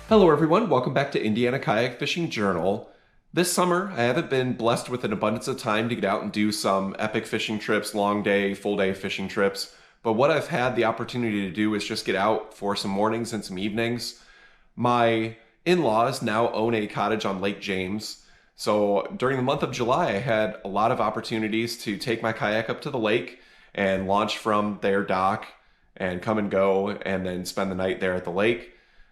Hello everyone, welcome back to Indiana Kayak Fishing Journal. This summer, I haven't been blessed with an abundance of time to get out and do some epic fishing trips, long day, full day fishing trips. But what I've had the opportunity to do is just get out for some mornings and some evenings. My in-laws now own a cottage on Lake James. So during the month of July, I had a lot of opportunities to take my kayak up to the lake and launch from their dock and come and go and then spend the night there at the lake.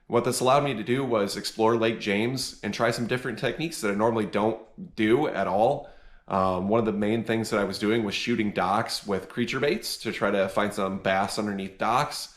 What this allowed me to do was explore Lake James and try some different techniques that I normally don't do at all. One of the main things that I was doing was shooting docks with creature baits to try to find some bass underneath docks,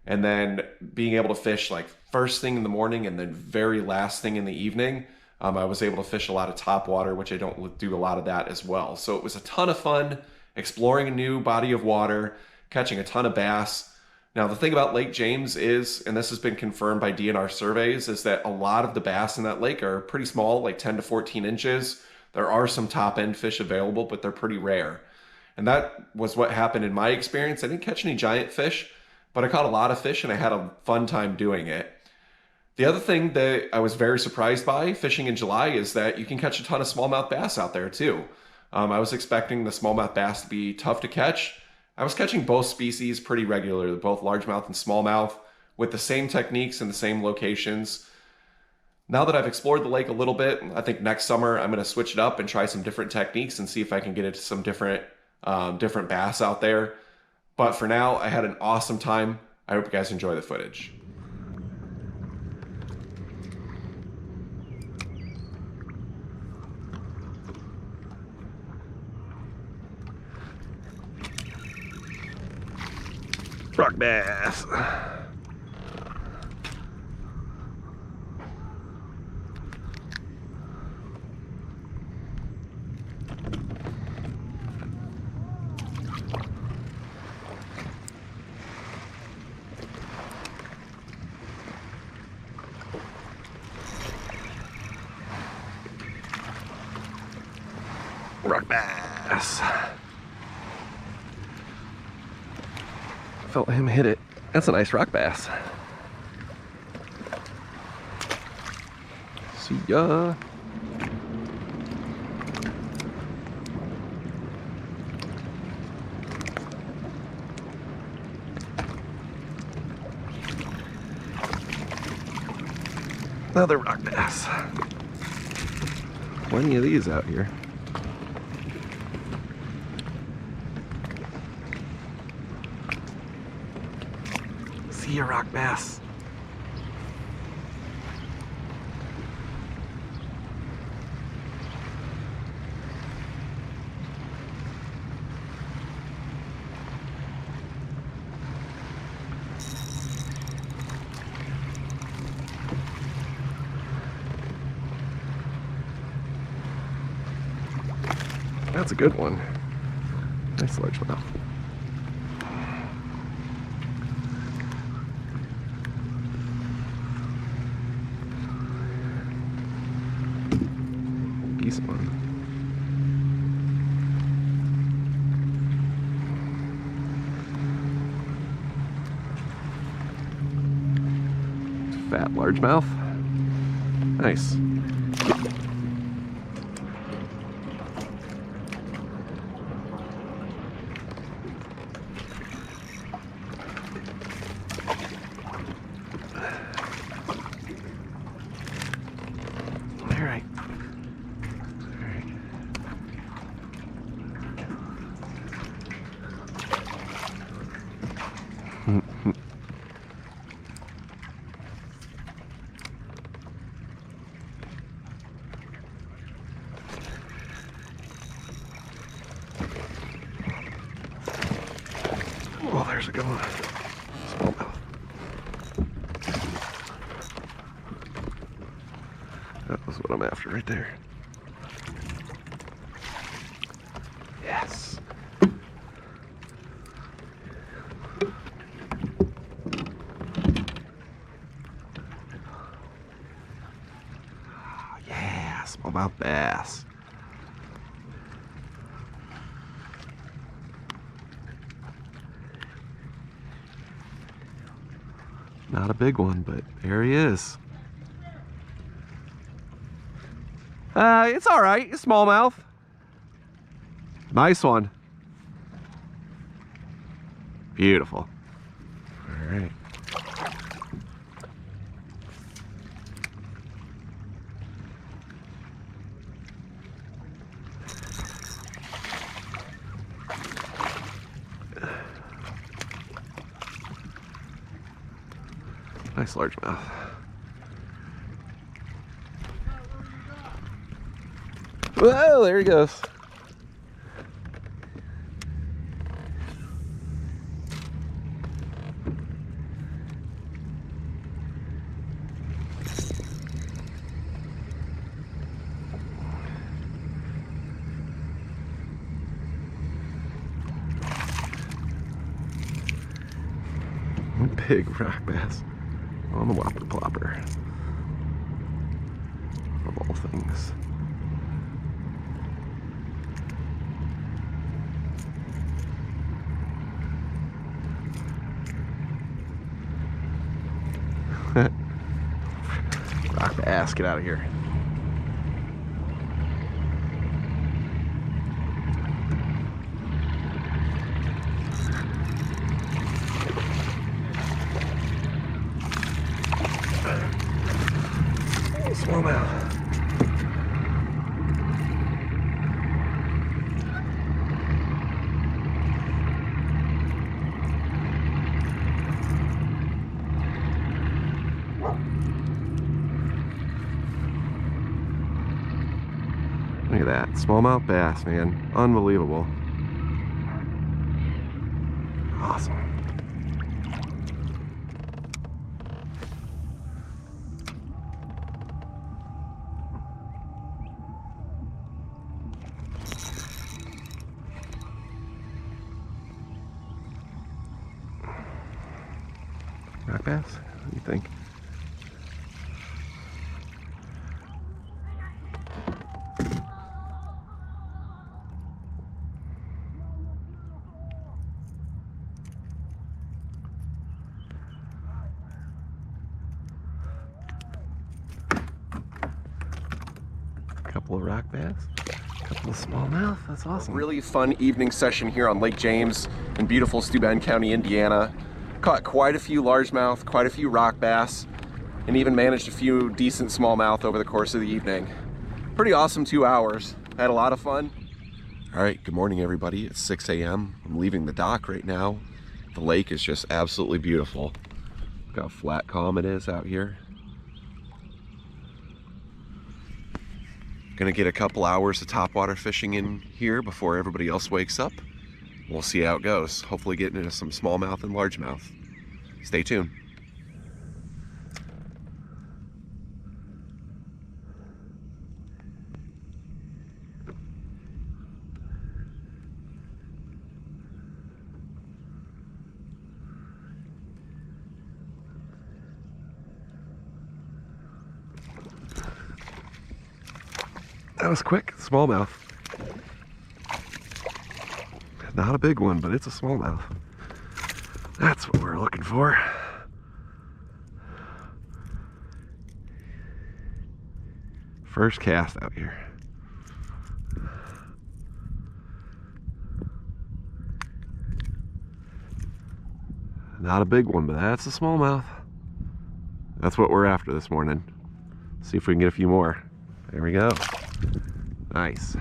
and then being able to fish like first thing in the morning and then very last thing in the evening. I was able to fish a lot of topwater, which I don't do a lot of that as well. So it was a ton of fun exploring a new body of water, catching a ton of bass. Now, the thing about Lake James is, and this has been confirmed by DNR surveys, is that a lot of the bass in that lake are pretty small, like 10 to 14 inches. There are some top-end fish available, but they're pretty rare. And that was what happened in my experience. I didn't catch any giant fish, but I caught a lot of fish and I had a fun time doing it. The other thing that I was very surprised by fishing in July is that you can catch a ton of smallmouth bass out there too. I was expecting the smallmouth bass to be tough to catch. I was catching both species pretty regularly, both largemouth and smallmouth, with the same techniques and the same locations. Now that I've explored the lake a little bit, I think next summer I'm going to switch it up and try some different techniques and see if I can get into some different bass out there. But for now, I had an awesome time. I hope you guys enjoy the footage. Rock bass. Rock bass. Felt him hit it. That's a nice rock bass. See ya. Another rock bass. Plenty of these out here. See a rock bass. That's a good one. Nice largemouth. Decent one. Fat largemouth. Nice. All right. Oh, there's a good one. Smallmouth. what I'm after right there. Yes. Yeah, smallmouth bass. Not a big one, but there he is. It's all right. It's smallmouth. Nice one. Beautiful. All right. Nice largemouth. Whoa, there he goes. Big rock bass on the Whopper Plopper. Of all things. Rock bass, get out of here. Smallmouth. Look at that, smallmouth bass, man. Unbelievable. Awesome. Rock bass? What do you think? Couple of rock bass, couple of smallmouth. That's awesome. Really fun evening session here on Lake James in beautiful Steuben County, Indiana. Caught quite a few largemouth, quite a few rock bass, and even managed a few decent smallmouth over the course of the evening. Pretty awesome 2 hours. Had a lot of fun. All right, good morning everybody. It's 6 a.m. I'm leaving the dock right now. The lake is just absolutely beautiful. Look how flat calm it is out here. Gonna get a couple hours of topwater fishing in here before everybody else wakes up. We'll see how it goes. Hopefully getting into some smallmouth and largemouth. Stay tuned. That was quick. Smallmouth. Not a big one, but it's a smallmouth. That's what we're looking for. First cast out here. Not a big one, but that's a smallmouth. That's what we're after this morning. See if we can get a few more. There we go. Nice.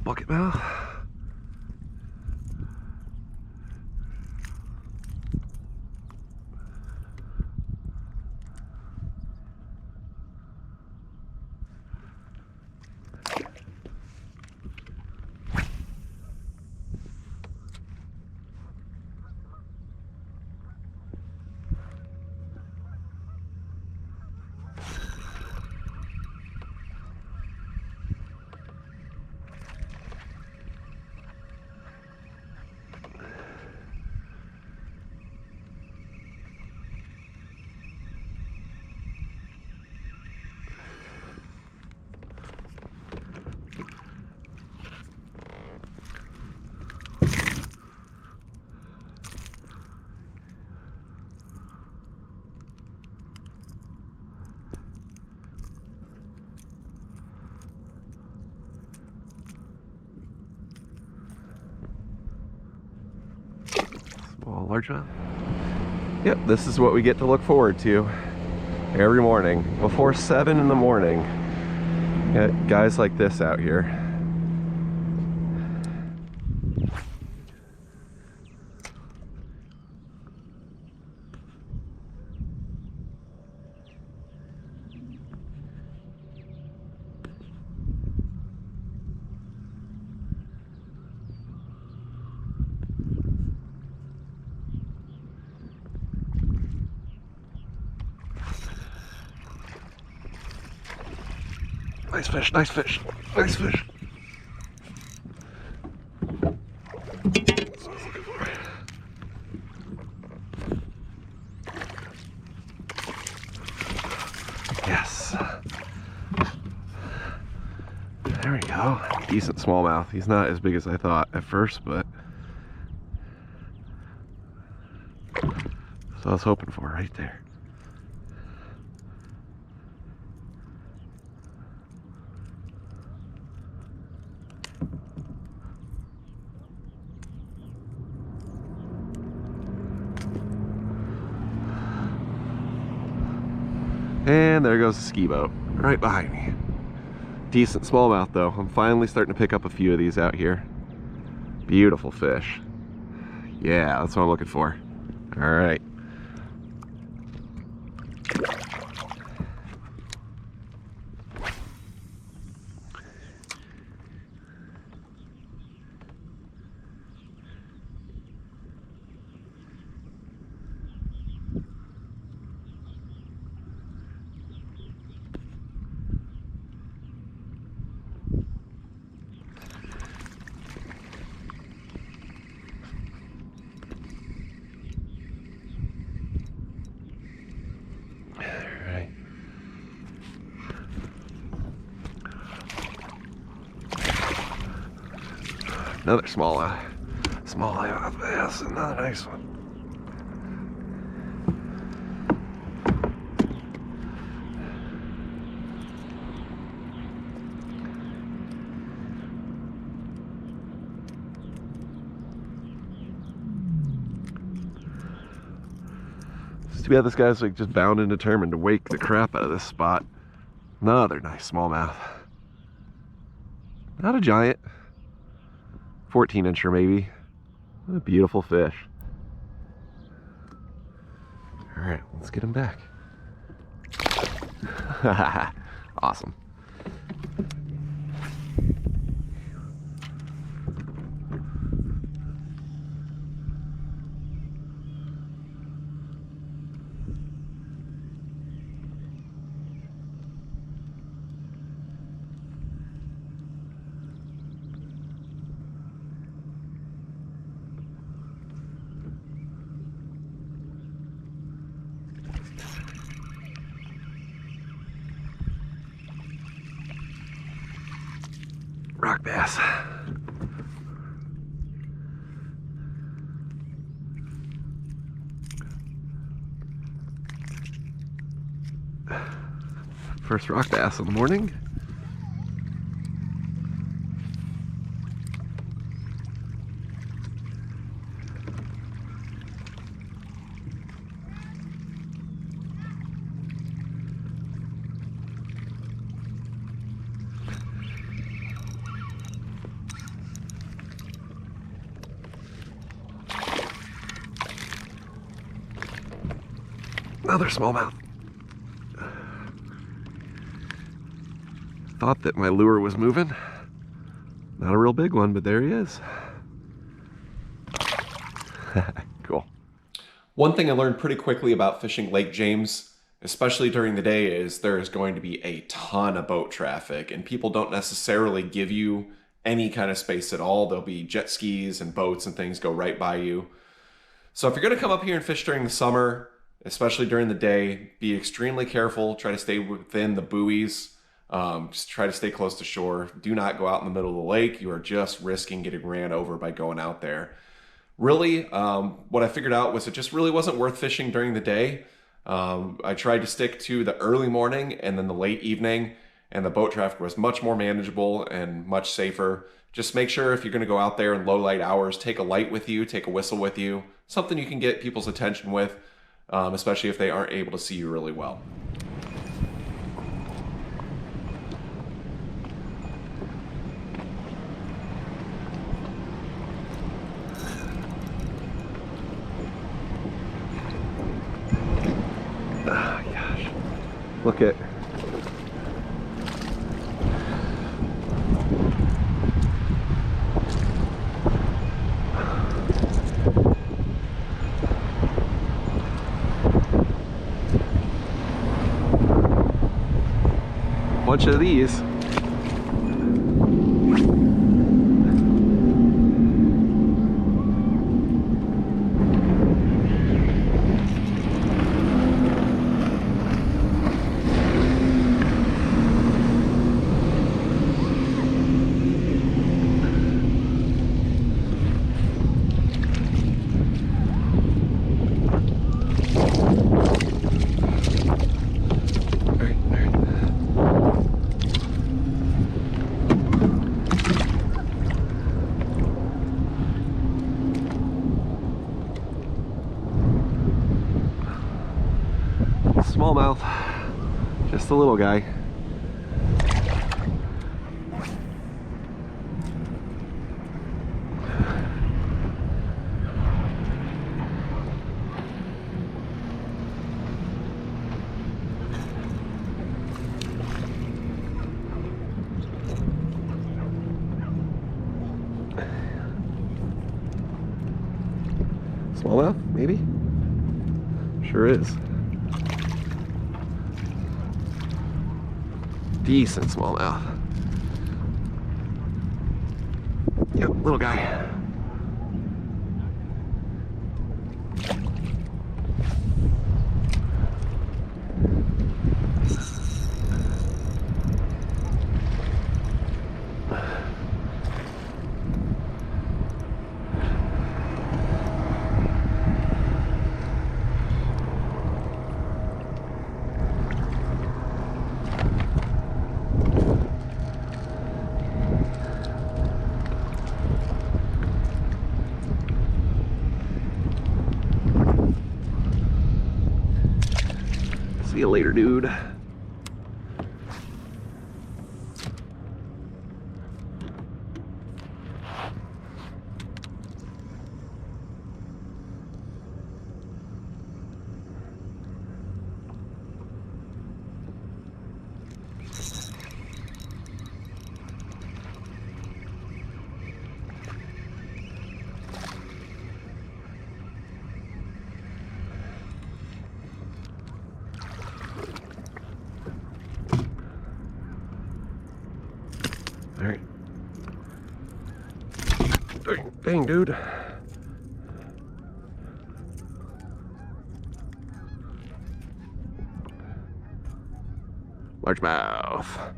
bucket mouth. Small largemouth. Yep, this is what we get to look forward to every morning before 7 in the morning. Got guys like this out here. Nice fish, nice fish, nice fish. That's what I was looking for. Yes. There we go. Decent smallmouth. He's not as big as I thought at first, but that's what I was hoping for right there. And there goes the ski boat right behind me. Decent smallmouth though. I'm finally starting to pick up a few of these out here. Beautiful fish. Yeah, that's what I'm looking for. All right. Another small bass, another nice one. It's too bad this guy's like just bound and determined to wake the crap out of this spot. Another nice smallmouth. Not a giant. 14-incher maybe. What a beautiful fish. All right, let's get him back. Awesome. Rock bass. First rock bass of the morning. Another smallmouth. Thought that my lure was moving. Not a real big one, but there he is. Cool. One thing I learned pretty quickly about fishing Lake James, especially during the day, is there is going to be a ton of boat traffic, and people don't necessarily give you any kind of space at all. There'll be jet skis and boats and things go right by you. So if you're going to come up here and fish during the summer, especially during the day, be extremely careful. Try to stay within the buoys. Just try to stay close to shore. Do not go out in the middle of the lake. You are just risking getting ran over by going out there. Really, what I figured out was it just really wasn't worth fishing during the day. I tried to stick to the early morning and then the late evening, and the boat traffic was much more manageable and much safer. Just make sure if you're going to go out there in low light hours, take a light with you, take a whistle with you, something you can get people's attention with, especially if they aren't able to see you really well. Oh gosh, look at bunch of these. Smallmouth, just a little guy. Smallmouth, maybe? Sure is. Decent smallmouth. Yep, little guy. See you later, dude. All right. Dang, dude. Largemouth.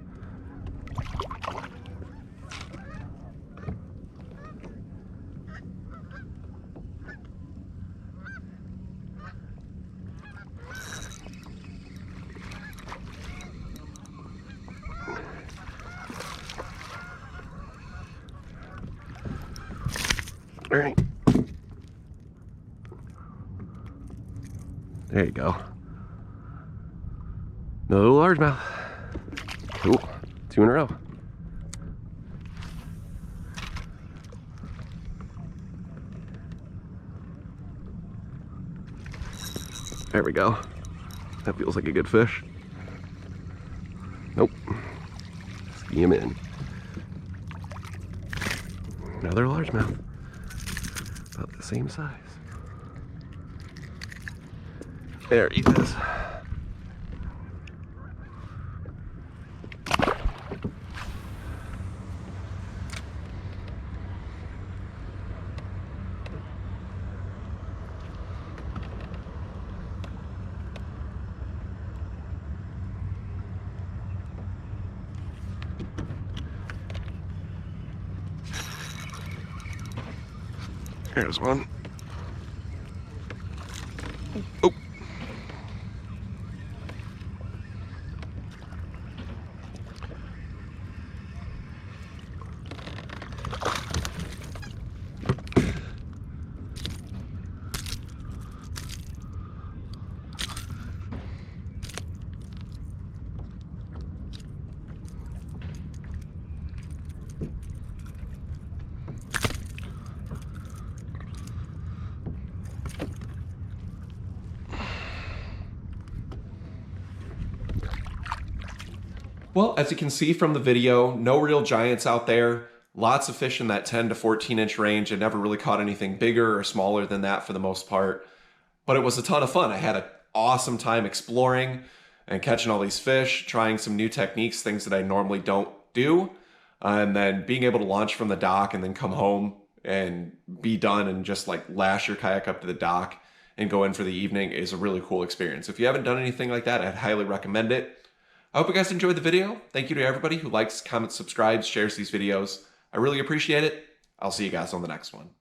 All right. There you go. Another little largemouth. Cool. 2 in a row. There we go. That feels like a good fish. Nope. Ski him in. Another largemouth. About the same size. There he is. There's one. Oh. Well, as you can see from the video, no real giants out there. Lots of fish in that 10 to 14 inch range. I never really caught anything bigger or smaller than that for the most part. But it was a ton of fun. I had an awesome time exploring and catching all these fish, trying some new techniques, things that I normally don't do. And then being able to launch from the dock and then come home and be done and just like lash your kayak up to the dock and go in for the evening is a really cool experience. If you haven't done anything like that, I'd highly recommend it. I hope you guys enjoyed the video. Thank you to everybody who likes, comments, subscribes, shares these videos. I really appreciate it. I'll see you guys on the next one.